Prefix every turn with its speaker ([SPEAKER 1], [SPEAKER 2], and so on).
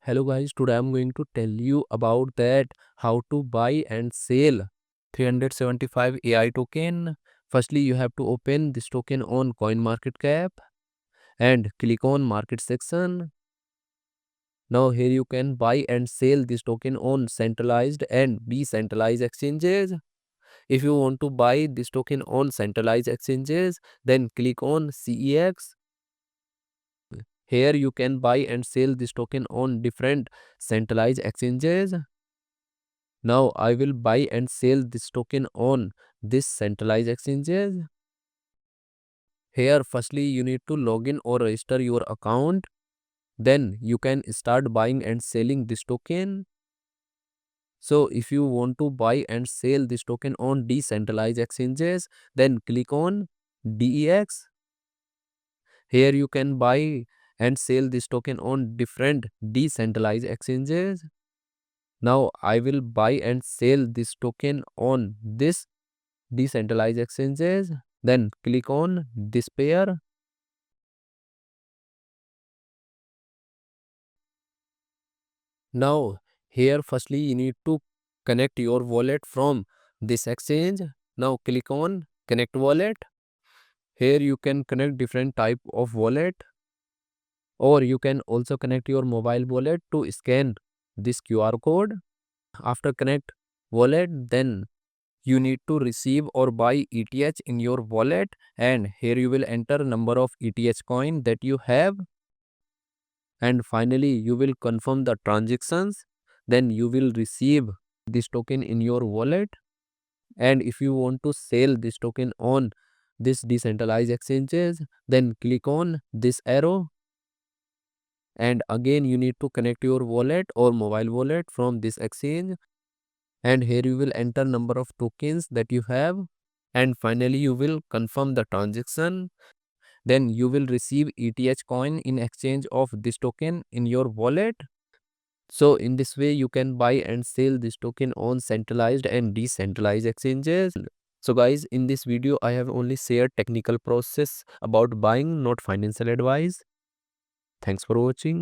[SPEAKER 1] Hello guys, today I'm going to tell you about that how to buy and sell 375 AI token. Firstly, you have to open this token on CoinMarketCap and click on market section. Now here you can buy and sell this token on centralized and decentralized exchanges. If you want to buy this token on centralized exchanges, then click on CEX. Here you can buy and sell this token on different centralized exchanges. Now I will buy and sell this token on this centralized exchanges. Here firstly you need to log in or register your account. Then you can start buying and selling this token. So if you want to buy and sell this token on decentralized exchanges, then click on DEX. Here you can buy and sell this token on different decentralized exchanges. Now I will buy and sell this token on this decentralized exchanges. Then click on this pair. Now here firstly you need to connect your wallet from this exchange. Now click on connect wallet. Here you can connect different type of wallet, or you can also connect your mobile wallet to scan this QR code. After connect wallet, then you need to receive or buy ETH in your wallet, and here you will enter number of ETH coin that you have, and finally you will confirm the transactions. Then you will receive this token in your wallet. And if you want to sell this token on this decentralized exchanges, then click on this arrow, and again you need to connect your wallet or mobile wallet from this exchange, and here you will enter number of tokens that you have, and finally you will confirm the transaction. Then you will receive ETH coin in exchange of this token in your wallet. So in this way you can buy and sell this token on centralized and decentralized exchanges. So guys, in this video I have only shared technical process about buying, not financial advice. Thanks for watching.